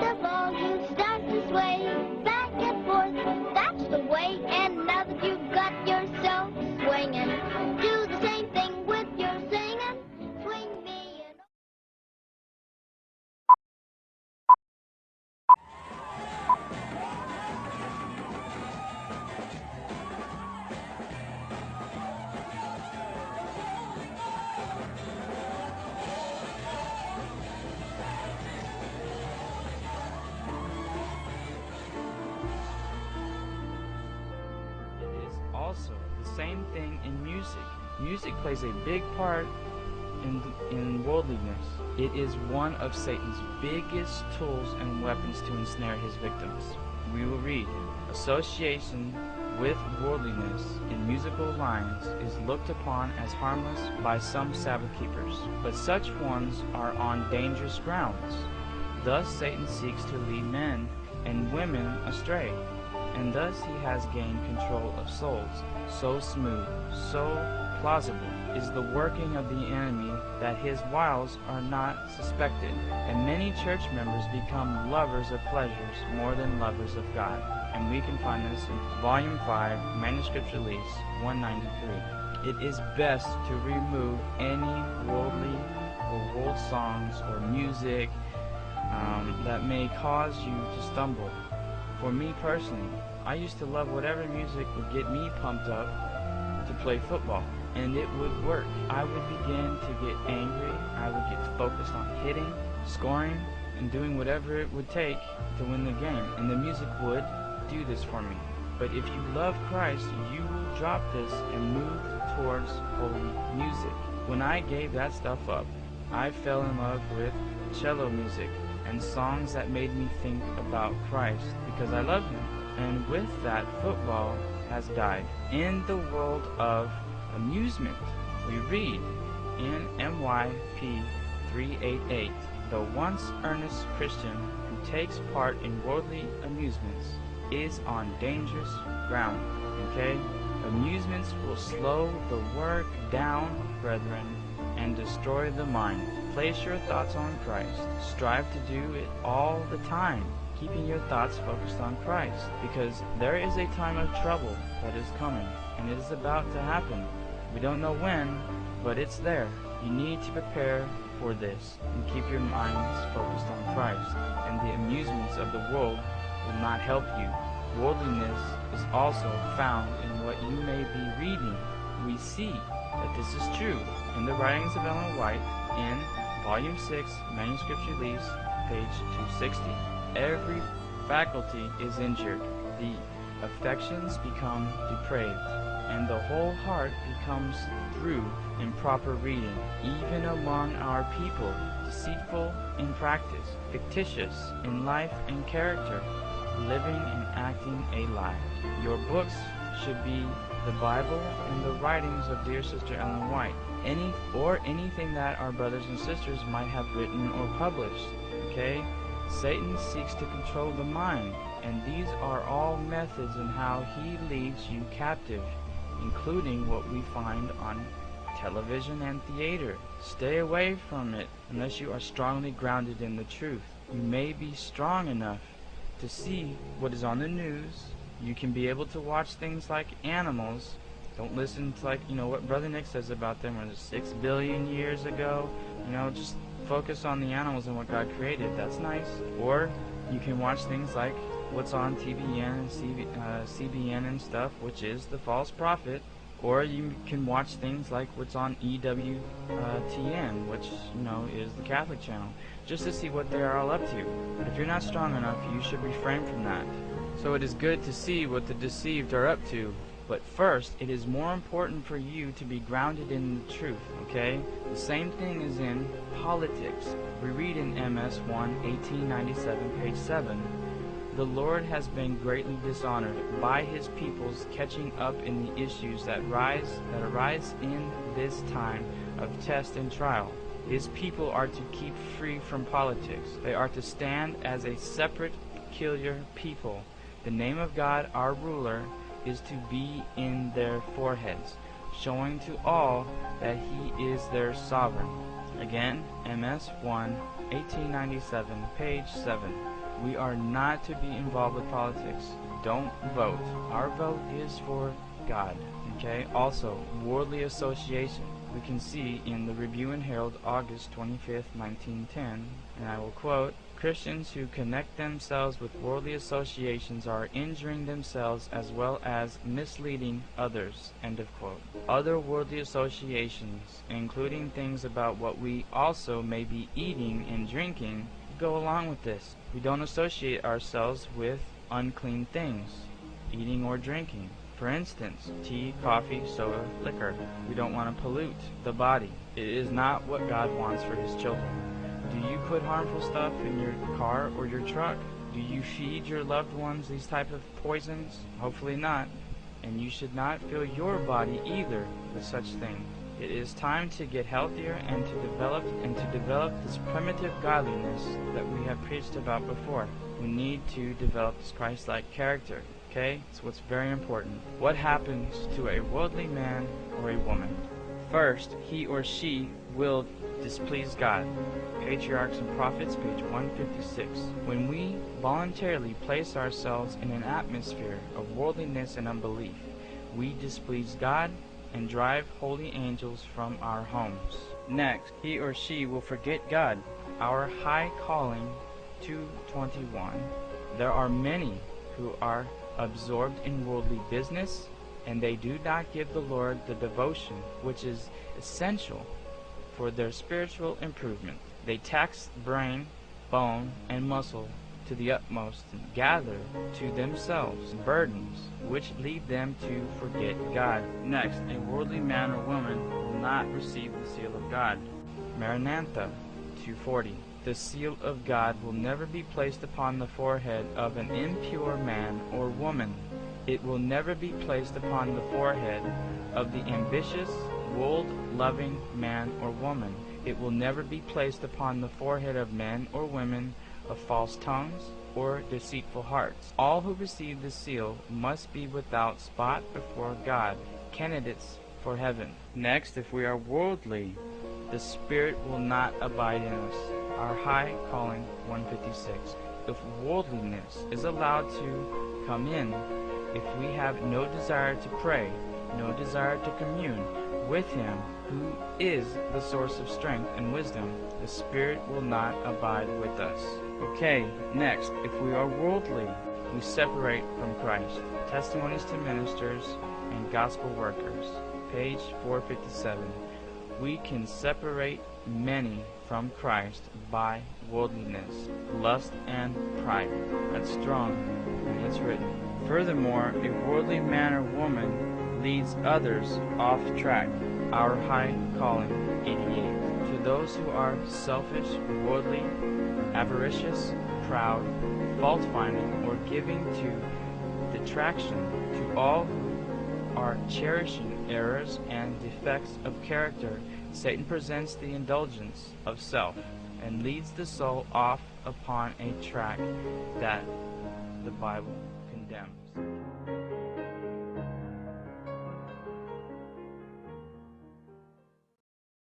of all, you start to sway back and forth. That's the way. And now that you've got yourself swinging, do the same thing with your singing. Swing me an Also, the same thing in music. Music plays a big part in worldliness. It is one of Satan's biggest tools and weapons to ensnare his victims. We will read, association with worldliness in musical lines is looked upon as harmless by some Sabbath keepers, but such ones are on dangerous grounds. Thus Satan seeks to lead men and women astray, and thus he has gained control of souls. So smooth, so plausible is the working of the enemy that his wiles are not suspected, and many church members become lovers of pleasures more than lovers of God. And we can find this in Volume 5, Manuscript Release 193. It is best to remove any worldly or world songs or music that may cause you to stumble. For me personally, I used to love whatever music would get me pumped up to play football, and it would work. I would begin to get angry, I would get focused on hitting, scoring, and doing whatever it would take to win the game, and the music would do this for me. But if you love Christ, you will drop this and move towards holy music. When I gave that stuff up, I fell in love with cello music and songs that made me think about Christ because I love him. And with that, football has died. In the world of amusement, we read in MYP 388, the once earnest Christian who takes part in worldly amusements is on dangerous ground. Okay? Amusements will slow the work down, brethren, and destroy the mind. Place your thoughts on Christ. Strive to do it all the time, keeping your thoughts focused on Christ, because there is a time of trouble that is coming, and it is about to happen. We don't know when, but it's there. You need to prepare for this and keep your minds focused on Christ, and the amusements of the world will not help you. Worldliness is also found in what you may be reading. We see that this is true in the writings of Ellen White in Volume 6, Manuscript Release, page 260. Every faculty is injured. The affections become depraved, and the whole heart becomes through improper reading. Even among our people, deceitful in practice, fictitious in life and character, living and acting a lie. Your books should be the Bible and the writings of dear Sister Ellen White, anything that our brothers and sisters might have written or published. Okay? Satan seeks to control the mind, and these are all methods in how he leads you captive, including what we find on television and theater. Stay away from it unless you are strongly grounded in the truth. You may be strong enough to see what is on the news. You can be able to watch things like animals. Don't listen to what Brother Nick says about them, or 6 billion years ago. Just focus on the animals and what God created. That's nice. Or you can watch things like what's on TBN and CBN and stuff, which is the false prophet. Or you can watch things like what's on EWTN, which is the Catholic channel, just to see what they are all up to. If you're not strong enough, you should refrain from that. So it is good to see what the deceived are up to, but first, it is more important for you to be grounded in the truth, okay? The same thing is in politics. We read in MS 1, 1897, page 7, the Lord has been greatly dishonored by his people's catching up in the issues that arise in this time of test and trial. His people are to keep free from politics. They are to stand as a separate, peculiar people. The name of God, our ruler, is to be in their foreheads, showing to all that he is their sovereign. Again, MS 1, 1897, page 7. We are not to be involved with politics. Don't vote. Our vote is for God. Okay? Also, worldly association. We can see in the Review and Herald, August 25th, 1910, and I will quote, "Christians who connect themselves with worldly associations are injuring themselves as well as misleading others." End of quote. Other worldly associations, including things about what we also may be eating and drinking, go along with this. We don't associate ourselves with unclean things, eating or drinking. For instance, tea, coffee, soda, liquor. We don't want to pollute the body. It is not what God wants for His children. Do you put harmful stuff in your car or your truck? Do you feed your loved ones these type of poisons? Hopefully not. And you should not fill your body either with such things. It is time to get healthier and to develop this primitive godliness that we have preached about before. We need to develop this Christ-like character. Okay? It's what's very important. What happens to a worldly man or a woman? First, he or she will displease God. Patriarchs and Prophets, page 156. When we voluntarily place ourselves in an atmosphere of worldliness and unbelief, we displease God and drive holy angels from our homes. Next, he or she will forget God. Our high calling, 2:21. There are many who are absorbed in worldly business, and they do not give the Lord the devotion which is essential for their spiritual improvement. They tax brain, bone, and muscle to the utmost and gather to themselves burdens which lead them to forget God. Next, a worldly man or woman will not receive the seal of God. Maranatha, 2:40. The seal of God will never be placed upon the forehead of an impure man or woman. It will never be placed upon the forehead of the ambitious, world-loving man or woman. It will never be placed upon the forehead of men or women of false tongues or deceitful hearts. All who receive the seal must be without spot before God, candidates for heaven. Next, if we are worldly, the Spirit will not abide in us. Our high calling, 156. If worldliness is allowed to come in, if we have no desire to pray, no desire to commune with Him who is the source of strength and wisdom, the Spirit will not abide with us. Okay, next, if we are worldly, we separate from Christ. Testimonies to Ministers and Gospel Workers, page 457. We can separate many from Christ by worldliness, lust, and pride. That's strong, and it's written. Furthermore, a worldly man or woman leads others off track. Our high calling, 88. To those who are selfish, worldly, avaricious, proud, fault-finding, or giving to detraction, to all who are cherishing errors and defects of character, Satan presents the indulgence of self and leads the soul off upon a track that the Bible condemns.